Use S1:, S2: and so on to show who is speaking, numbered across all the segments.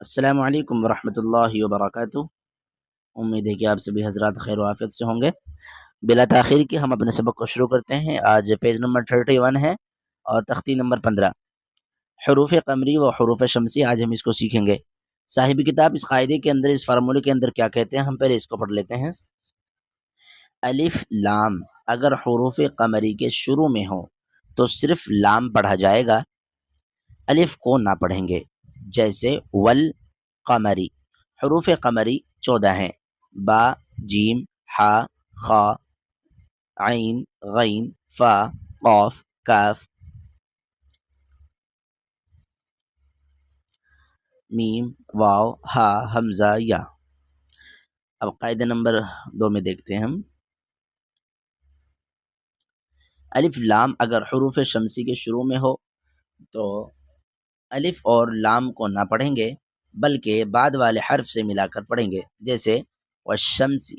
S1: السلام علیکم ورحمۃ اللہ وبرکاتہ۔ امید ہے کہ آپ سبھی حضرات خیر و عافیت سے ہوں گے۔ بلا تاخیر کے ہم اپنے سبق کو شروع کرتے ہیں۔ آج پیج نمبر 31 ہے اور تختی نمبر 15، حروف قمری و حروف شمسی۔ آج ہم اس کو سیکھیں گے۔ صاحب کتاب اس قاعدے کے اندر، اس فارمولے کے اندر کیا کہتے ہیں، ہم پہلے اس کو پڑھ لیتے ہیں۔ الف لام اگر حروف قمری کے شروع میں ہو تو صرف لام پڑھا جائے گا، الف کو نہ پڑھیں گے۔ جیسے والقمری، حروف قمری 14 ہیں: با، جیم، حا، خا، عین، غین، فا، قاف، کاف، میم، واو، ہا، حمزہ، یا۔ اب قاعدہ نمبر 2 میں دیکھتے ہیں ہم۔ الف لام اگر حروف شمسی کے شروع میں ہو تو الف اور لام کو نہ پڑھیں گے بلکہ بعد والے حرف سے ملا کر پڑھیں گے۔ جیسے والشمسی،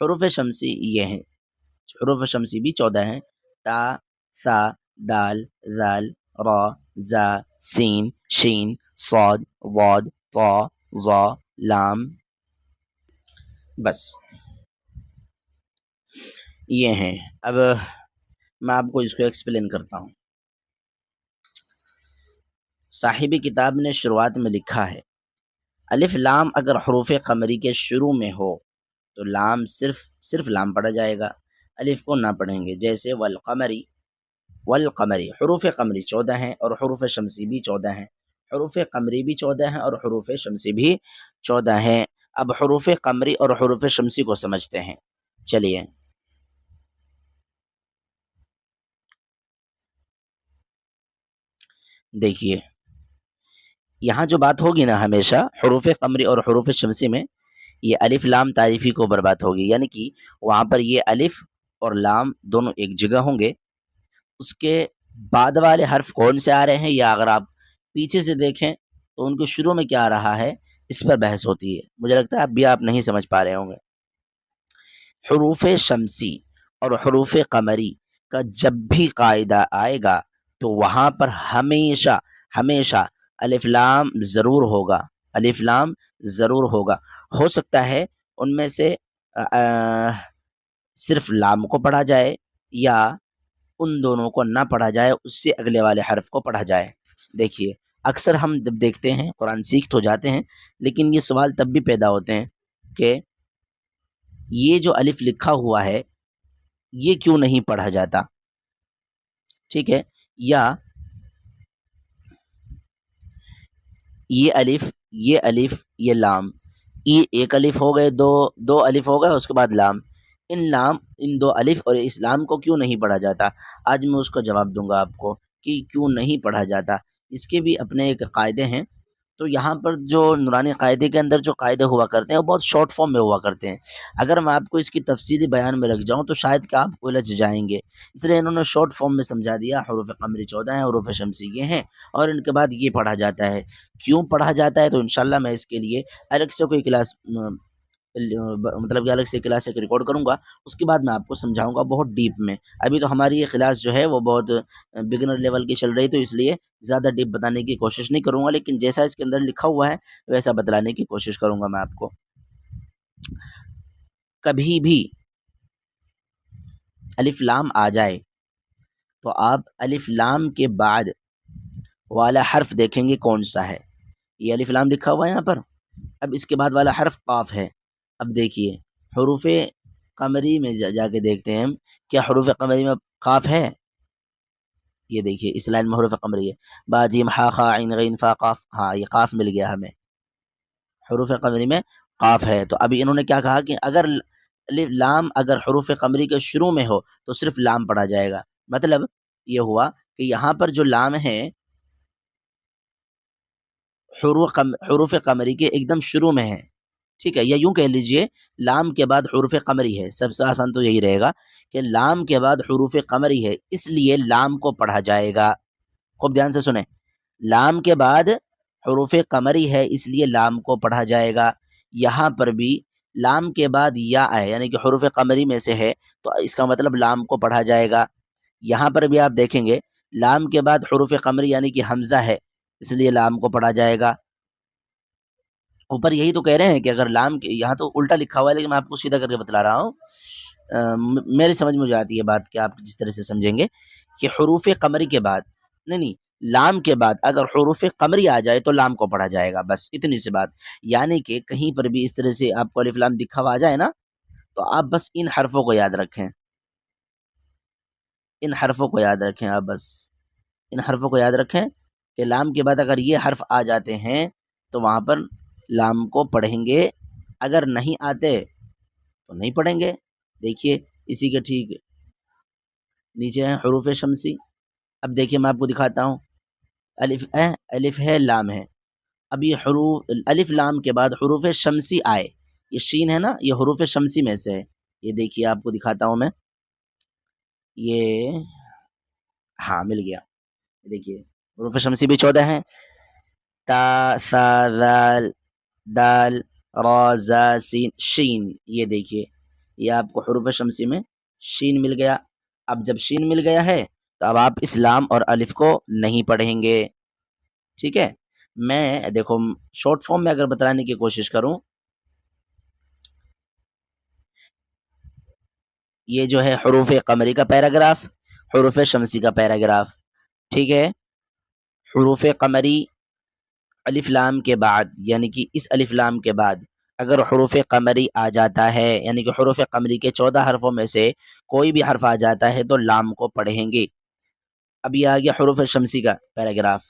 S1: حروف شمسی یہ ہیں، حروف شمسی بھی 14 ہیں: تا، ثا، دال، ذال، را، زا، سین، شین، صاد، ضاد، طا، ظا، لام۔ بس یہ ہیں۔ اب میں آپ کو اس کو ایکسپلین کرتا ہوں۔ صاحب کتاب نے شروعات میں لکھا ہے الف لام اگر حروف قمری کے شروع میں ہو تو لام صرف لام پڑھا جائے گا، الف کو نہ پڑھیں گے۔ جیسے والقمری، والقمری حروف قمری 14 ہیں اور حروف شمسی بھی 14 ہیں، حروف قمری بھی 14 ہیں اور حروف شمسی بھی 14 ہیں۔ اب حروف قمری اور حروف شمسی کو سمجھتے ہیں۔ چلیے، دیکھیے یہاں جو بات ہوگی نا، ہمیشہ حروف قمری اور حروف شمسی میں یہ الف لام تعریفی کو برباد ہوگی، یعنی کہ وہاں پر یہ الف اور لام دونوں ایک جگہ ہوں گے، اس کے بعد والے حرف کون سے آ رہے ہیں، یا اگر آپ پیچھے سے دیکھیں تو ان کے شروع میں کیا آ رہا ہے، اس پر بحث ہوتی ہے۔ مجھے لگتا ہے اب بھی آپ نہیں سمجھ پا رہے ہوں گے۔ حروف شمسی اور حروف قمری کا جب بھی قاعدہ آئے گا تو وہاں پر ہمیشہ الف لام ضرور ہوگا، الف لام ضرور ہوگا۔ ہو سکتا ہے ان میں سے صرف لام کو پڑھا جائے یا ان دونوں کو نہ پڑھا جائے، اس سے اگلے والے حرف کو پڑھا جائے۔ دیکھیے اکثر ہم جب دیکھتے ہیں قرآن سیکھ تو جاتے ہیں، لیکن یہ سوال تب بھی پیدا ہوتے ہیں کہ یہ جو الف لکھا ہوا ہے یہ کیوں نہیں پڑھا جاتا، ٹھیک ہے، یا یہ الف یہ لام، یہ ایک الف ہو گئے، دو الف ہو گئے، اس کے بعد لام، ان دو الف اور اس لام کو کیوں نہیں پڑھا جاتا؟ آج میں اس کا جواب دوں گا آپ کو کہ کیوں نہیں پڑھا جاتا۔ اس کے بھی اپنے ایک قاعدے ہیں۔ تو یہاں پر جو نورانی قاعدے کے اندر جو قاعدے ہوا کرتے ہیں وہ بہت شارٹ فارم میں ہوا کرتے ہیں۔ اگر میں آپ کو اس کی تفصیلی بیان میں رکھ جاؤں تو شاید کہ آپ الجھ جائیں گے، اس لیے انہوں نے شارٹ فارم میں سمجھا دیا۔ حروف قمری 14 ہیں، حروف شمسی یہ ہیں، اور ان کے بعد یہ پڑھا جاتا ہے۔ کیوں پڑھا جاتا ہے تو انشاءاللہ میں اس کے لیے الگ سے کوئی کلاس، مطلب کہ الگ سے کلاس ایک ریکارڈ کروں گا، اس کے بعد میں آپ کو سمجھاؤں گا بہت ڈیپ میں۔ ابھی تو ہماری یہ کلاس جو ہے وہ بہت بگنر لیول کی چل رہی، تو اس لیے زیادہ ڈیپ بتانے کی کوشش نہیں کروں گا، لیکن جیسا اس کے اندر لکھا ہوا ہے ویسا بتلانے کی کوشش کروں گا میں آپ کو۔ کبھی بھی الف لام آ جائے تو آپ الف لام کے بعد والا حرف دیکھیں گے کون سا ہے۔ یہ الف لام لکھا ہوا ہے یہاں پر، اب اس کے بعد والا حرف قاف ہے۔ اب دیکھیے حروف قمری میں جا کے دیکھتے ہیں ہم، کیا حروف قمری میں قاف ہے؟ یہ دیکھیے اس لائن میں حروف قمری ہے، با، جیم، حا، خا، عین، غین، فا، قاف۔ ہاں یہ قاف مل گیا ہمیں، حروف قمری میں قاف ہے۔ تو ابھی انہوں نے کیا کہا کہ اگر لام اگر حروف قمری کے شروع میں ہو تو صرف لام پڑھا جائے گا۔ مطلب یہ ہوا کہ یہاں پر جو لام ہے حروف قمری کے ایک دم شروع میں ہے، ٹھیک ہے، یا یوں کہہ لیجئے لام کے بعد حروف قمری ہے۔ سب سے آسان تو یہی رہے گا کہ لام کے بعد حروف قمری ہے، اس لیے لام کو پڑھا جائے گا۔ خوب دھیان سے سنیں، لام کے بعد حروف قمری ہے اس لیے لام کو پڑھا جائے گا۔ یہاں پر بھی لام کے بعد یا ہے، یعنی کہ حروف قمری میں سے ہے، تو اس کا مطلب لام کو پڑھا جائے گا۔ یہاں پر بھی آپ دیکھیں گے لام کے بعد حروف قمری یعنی کہ حمزہ ہے، اس لیے لام کو پڑھا جائے گا۔ اوپر یہی تو کہہ رہے ہیں کہ اگر لام کے یہاں تو الٹا لکھا ہوا ہے، لیکن میں آپ کو سیدھا کر کے بتلا رہا ہوں. میری سمجھ میں مجھے آتی ہے بات کہ آپ جس طرح سے سمجھیں گے کہ حروف قمری کے بعد نہیں لام کے بعد اگر حروف قمری آ جائے تو لام کو پڑھا جائے گا، بس اتنی سی بات. یعنی کہ کہیں پر بھی اس طرح سے آپ کو الف لام دکھا ہوا آ جائے نا، تو آپ بس ان حرفوں کو یاد رکھیں، ان حرفوں کو یاد رکھیں، آپ بس ان حرفوں کو یاد رکھیں کہ لام کے بعد اگر یہ حرف آ جاتے ہیں تو وہاں پر لام کو پڑھیں گے، اگر نہیں آتے تو نہیں پڑھیں گے. دیکھیے اسی کے ٹھیک نیچے ہیں حروف شمسی. اب دیکھیے میں آپ کو دکھاتا ہوں، الف ہے لام ہے. اب یہ حروف الف لام کے بعد حروف شمسی آئے، یہ شین ہے نا، یہ حروف شمسی میں سے ہے. یہ دیکھیے آپ کو دکھاتا ہوں میں، یہ ہاں مل گیا. دیکھیے حروف شمسی بھی 14 ہیں، تا ثا ذال دال را زا سین شین. یہ دیکھیے یہ آپ کو حروف شمسی میں شین مل گیا. اب جب شین مل گیا ہے تو اب آپ اسلام اور الف کو نہیں پڑھیں گے. ٹھیک ہے، میں دیکھو شارٹ فارم میں اگر بتانے کی کوشش کروں، یہ جو ہے حروف قمری کا پیراگراف، حروف شمسی کا پیراگراف. ٹھیک ہے، حروف قمری الف لام کے بعد یعنی کہ اس الف لام کے بعد اگر حروف قمری آ جاتا ہے، یعنی کہ حروف قمری کے 14 حرفوں میں سے کوئی بھی حرف آ جاتا ہے تو لام کو پڑھیں گے. اب یہ آ گیا حروف شمسی کا پیراگراف.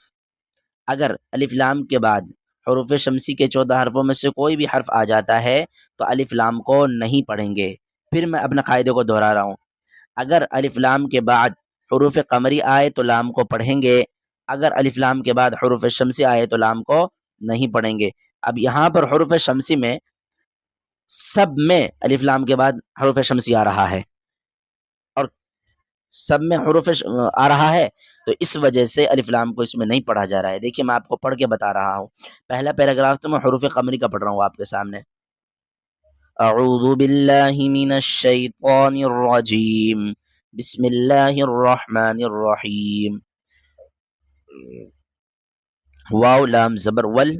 S1: اگر الف لام کے بعد حروف شمسی کے 14 حرفوں میں سے کوئی بھی حرف آ جاتا ہے تو الف لام کو نہیں پڑھیں گے. پھر میں اپنے قاعدے کو دہرا رہا ہوں، اگر الف لام کے بعد حروف قمری آئے تو لام کو پڑھیں گے، اگر الف لام کے بعد حروف شمسی آئے تو لام کو نہیں پڑھیں گے. اب یہاں پر حروف شمسی میں سب میں الف لام کے بعد حروف شمسی آ رہا ہے، اور سب میں آ رہا ہے، تو اس وجہ سے الف لام کو اس میں نہیں پڑھا جا رہا ہے. دیکھیے میں آپ کو پڑھ کے بتا رہا ہوں. پہلا پیراگراف تو میں حروف قمری کا پڑھ رہا ہوں آپ کے سامنے. اعوذ باللہ من الشیطان الرجیم، بسم اللہ الرحمن الرحیم. واو لام زبر ول،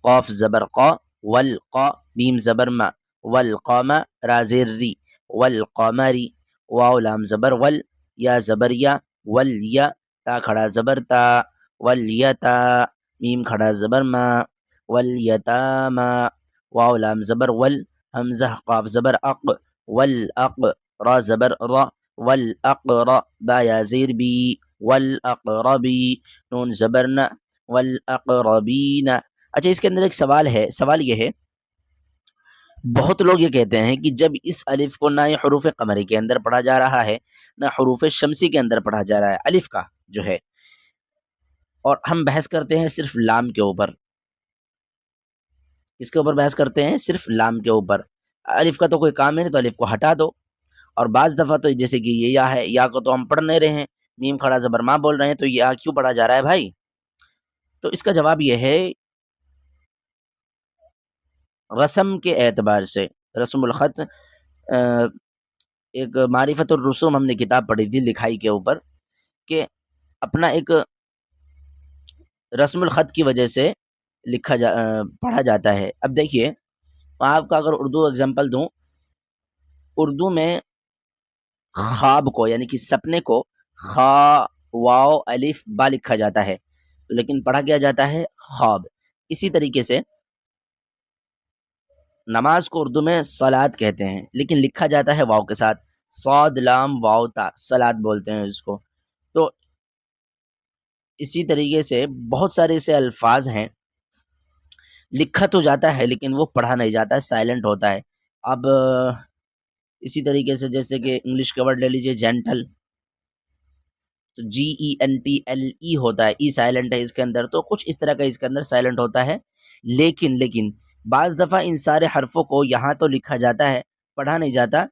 S1: قاف زبر قا، والقا میم زبر ما، والقام را زیر ری، والقمری. واو لام زبر ول، یا زبر یا، والیا تا کھڑا زبر تا، والیتا میم کھڑا زبر ما، والیتاما. واو لام زبر ول، حمزہ قاف زبر اق، والاق را زبر را، والاقرا با یا زیر بی، والاقربی نون زبر نا، والاقربین. اچھا اس کے اندر ایک سوال ہے، سوال یہ ہے، بہت لوگ یہ کہتے ہیں کہ جب اس الف کو نہ حروف قمری کے اندر پڑھا جا رہا ہے نہ حروف شمسی کے اندر پڑھا جا رہا ہے الف کا جو ہے، اور ہم بحث کرتے ہیں صرف لام کے اوپر. اس کے اوپر بحث کرتے ہیں صرف لام کے اوپر. الف کا تو کوئی کام ہے نہیں تو الف کو ہٹا دو. اور بعض دفعہ تو جیسے کہ یہ یا ہے، یا کو تو ہم پڑھ نہیں رہے ہیں، میم کھڑا زبر ما بول رہے ہیں، تو یا کیوں پڑھا جا رہا ہے بھائی؟ تو اس کا جواب یہ ہے، رسم کے اعتبار سے رسم الخط، ایک معرفت الرسوم ہم نے کتاب پڑھی تھی لکھائی کے اوپر، کہ اپنا ایک رسم الخط کی وجہ سے پڑھا جاتا ہے. اب دیکھیے آپ کا اگر اردو اگزامپل دوں، اردو میں خواب کو یعنی کہ سپنے کو خا واو الف با لکھا جاتا ہے، لیکن پڑھا کیا جاتا ہے خواب. اسی طریقے سے نماز کو اردو میں صلات کہتے ہیں، لیکن لکھا جاتا ہے واو کے ساتھ، صاد لام واو تا، صلات بولتے ہیں اس کو. تو اسی طریقے سے بہت سارے ایسے الفاظ ہیں لکھا تو جاتا ہے لیکن وہ پڑھا نہیں جاتا ہے، سائلنٹ ہوتا ہے. اب اسی طریقے سے جیسے کہ انگلش کے ورڈ لے لیجئے جینٹل، تو جی ای این ٹی ایل ای ہوتا ہے، ای سائلنٹ ہے اس کے اندر، تو کچھ اس طرح کا اس کے اندر سائلنٹ ہوتا ہے. لیکن بعض دفعہ ان سارے حرفوں کو یہاں تو لکھا جاتا ہے، پڑھا نہیں جاتا،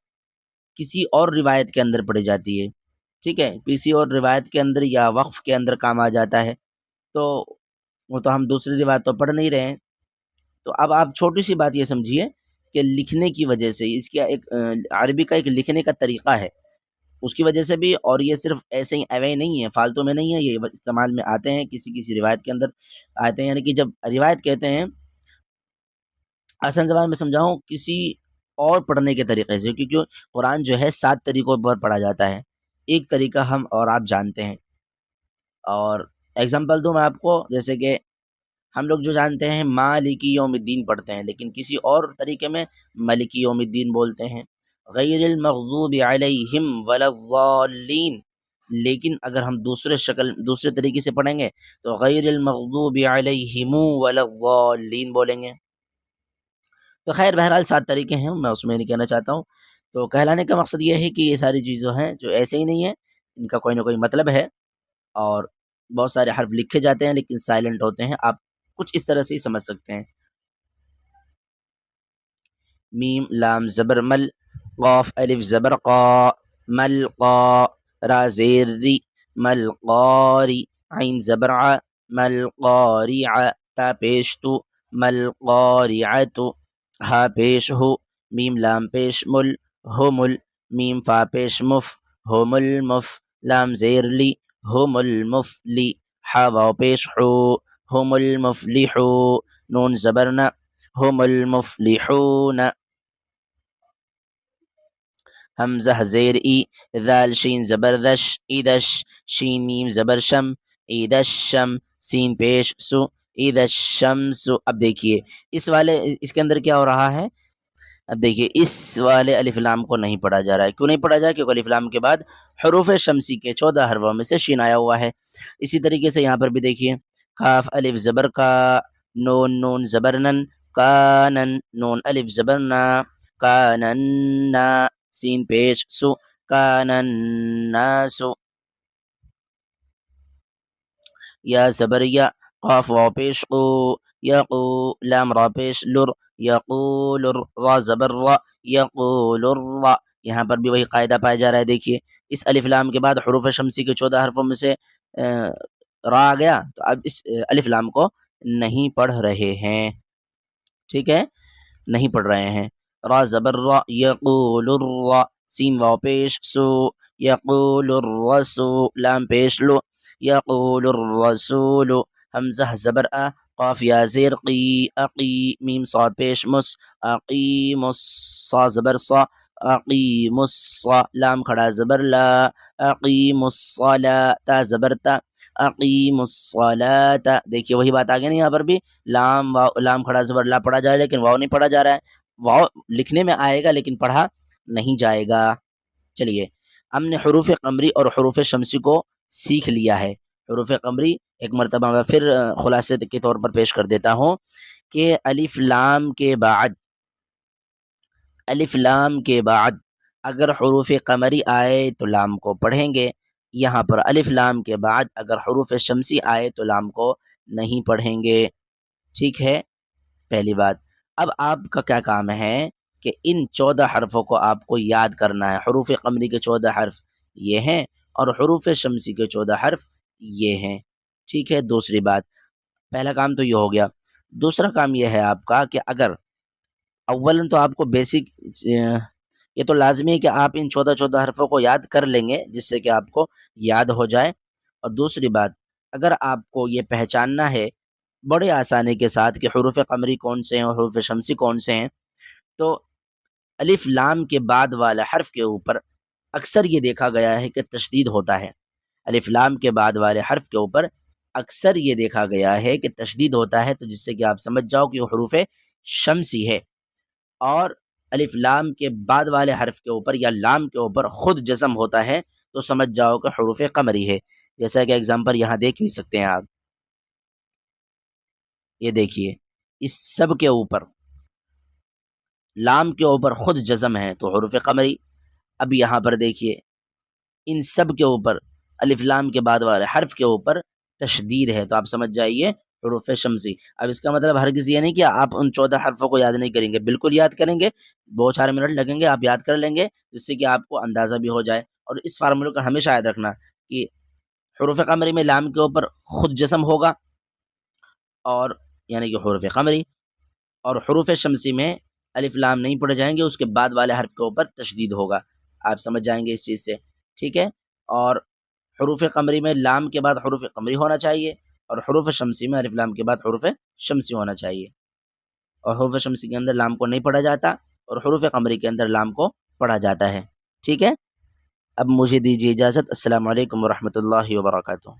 S1: کسی اور روایت کے اندر پڑھی جاتی ہے. ٹھیک ہے، کسی اور روایت کے اندر یا وقف کے اندر کام آ جاتا ہے، تو وہ تو ہم دوسری روایت تو پڑھ نہیں رہے ہیں. تو اب آپ چھوٹی سی بات یہ سمجھیے کہ لکھنے کی وجہ سے اس کا ایک عربی کا ایک لکھنے کا طریقہ ہے، اس کی وجہ سے بھی، اور یہ صرف ایسے ہی اوے نہیں ہے، فالتو میں نہیں ہے، یہ استعمال میں آتے ہیں، کسی روایت کے اندر آتے ہیں. یعنی کہ جب روایت کہتے ہیں آسان زبان میں سمجھاؤں کسی اور پڑھنے کے طریقے سے، کیونکہ قرآن جو ہے 7 طریقوں پر پڑھا جاتا ہے، ایک طریقہ ہم اور آپ جانتے ہیں۔ اور ایگزامپل دوں میں آپ کو، جیسے کہ ہم لوگ جو جانتے ہیں مالکی یوم الدین پڑھتے ہیں، لیکن کسی اور طریقے میں مالکی یوم الدین بولتے ہیں، غیر المغضوب علیہم ولا الضالین۔ لیکن اگر ہم دوسرے طریقے سے پڑھیں گے تو غیر المغضوب علیہم ولا الضالین بولیں گے۔ تو خیر بہرحال 7 طریقے ہیں، میں اس میں نہیں کہنا چاہتا ہوں۔ تو کہلانے کا مقصد یہ ہے کہ یہ ساری چیزیں ہیں جو ایسے ہی نہیں ہیں، ان کا کوئی نہ کوئی مطلب ہے، اور بہت سارے حرف لکھے جاتے ہیں لیکن سائلنٹ ہوتے ہیں، آپ کچھ اس طرح سے ہی سمجھ سکتے ہیں۔ میم لام زبر مل، قاف الف زبر قا، مل قا، را زیر ری، مل قاری، عین زبر ع، مل قارع، تا پیش تو، مل قارعۃ، ہا پیش ہو، میم لام پیش مل، ہو مل، میم فا پیش مف، ہم المف، لام زیر لی، ہم المفلی، ہا واو پیش حو، ہم المفلحو، نون زبرنا، ہم المفلحون، حمزہ زیر ای، ذال شین زبردش، ایدش، شین میم زبر شم، ایدش شم، سین پیش سو، ایدش شمس۔ اب دیکھیے اس کے اندر کیا ہو رہا ہے، اب دیکھیے اس والے الف لام کو نہیں پڑھا جا رہا ہے، کیوں نہیں پڑھا جا رہا ہے؟ کیونکہ الف لام کے بعد حروف شمسی کے 14 حرفوں میں سے شین آیا ہوا ہے۔ اسی طریقے سے یہاں پر بھی دیکھیے، کاف الف زبر کا، نون نون زبرنن، کانن، نون الف زبرنا، کانن، سین پیش سو، کانن ناسو، یا زبر یا، قاف واو پیش قو، یقو، لام را پیش لر، یقول را زبر را، یقول الرا۔ یہاں پر بھی وہی قاعدہ پایا جا رہا ہے، دیکھیے اس الف لام کے بعد حروف شمسی کے 14 حرفوں میں سے را آ گیا، تو اب اس الف لام کو نہیں پڑھ رہے ہیں، ٹھیک ہے، نہیں پڑھ رہے ہیں۔ را زبر را، یقول الرا، سین واو پیش سو، یقول الرسو، لام پیش لو، یقول الرسول، حمزہ زبر آ، قاف یا زیر قی، اقی، میم صاد پیش مس، اقیم الصا زبر صا، اقیم الصا، لام کھڑا زبر لا، اقیم الصلاة، تا زبر تا، اقیم الصلاة۔ دیکھیے وہی بات آ گئی نا، یہاں پر بھی لام کھڑا زبر لا پڑھا جا رہا ہے لیکن واؤ نہیں پڑھا جا رہا ہے، واؤ لکھنے میں آئے گا لیکن پڑھا نہیں جائے گا۔ چلیے ہم نے حروف قمری اور حروف شمسی کو سیکھ لیا ہے۔ حروف قمری ایک مرتبہ میں پھر خلاصے کے طور پر پیش کر دیتا ہوں کہ الف لام کے بعد اگر حروف قمری آئے تو لام کو پڑھیں گے، یہاں پر الف لام کے بعد اگر حروف شمسی آئے تو لام کو نہیں پڑھیں گے، ٹھیک ہے، پہلی بات۔ اب آپ کا کیا کام ہے کہ ان 14 حرفوں کو آپ کو یاد کرنا ہے، حروف قمری کے 14 حرف یہ ہیں اور حروف شمسی کے 14 حرف یہ ہیں، ٹھیک ہے۔ دوسری بات، پہلا کام تو یہ ہو گیا، دوسرا کام یہ ہے آپ کا کہ اگر اولاً تو آپ کو بیسک یہ تو لازمی ہے کہ آپ ان 14 حرفوں کو یاد کر لیں گے جس سے کہ آپ کو یاد ہو جائے، اور دوسری بات اگر آپ کو یہ پہچاننا ہے بڑے آسانی کے ساتھ کہ حروف قمری کون سے ہیں اور حروف شمسی کون سے ہیں، تو الف لام کے بعد والے حرف کے اوپر اکثر یہ دیکھا گیا ہے کہ تشدید ہوتا ہے، الف لام کے بعد والے حرف کے اوپر اکثر یہ دیکھا گیا ہے کہ تشدید ہوتا ہے، تو جس سے کہ آپ سمجھ جاؤ کہ وہ حروف شمسی ہے، اور الف لام کے بعد والے حرف کے اوپر یا لام کے اوپر خود جزم ہوتا ہے تو سمجھ جاؤ کہ حروف قمری ہے۔ جیسا کہ اگزامپل یہاں دیکھ بھی سکتے ہیں آپ، یہ دیکھیے اس سب کے اوپر لام کے اوپر خود جزم ہے تو حروف قمری۔ اب یہاں پر دیکھیے ان سب کے اوپر الف لام کے بعد والے حرف کے اوپر تشدید ہے تو آپ سمجھ جائیے حروف شمسی۔ اب اس کا مطلب ہرگز یہ نہیں کہ آپ ان 14 حرفوں کو یاد نہیں کریں گے، بالکل یاد کریں گے، بہت سارے منٹ لگیں گے، آپ یاد کر لیں گے جس سے کہ آپ کو اندازہ بھی ہو جائے۔ اور اس فارمولے کا ہمیشہ یاد رکھنا کہ حروف قمری میں لام کے اوپر خود جزم ہوگا، اور یعنی کہ حروف قمری، اور حروف شمسی میں الف لام نہیں پڑھے جائیں گے، اس کے بعد والے حرف کے اوپر تشدید ہوگا، آپ سمجھ جائیں گے اس چیز سے، ٹھیک ہے۔ اور حروف قمری میں لام کے بعد حروف قمری ہونا چاہیے، اور حروف شمسی میں الف لام کے بعد حروف شمسی ہونا چاہیے۔ اور حروف شمسی کے اندر لام کو نہیں پڑھا جاتا، اور حروف قمری کے اندر لام کو پڑھا جاتا ہے. ٹھیک ہے، اب مجھے دیجیے اجازت. السلام علیکم ورحمۃ اللہ وبرکاتہ.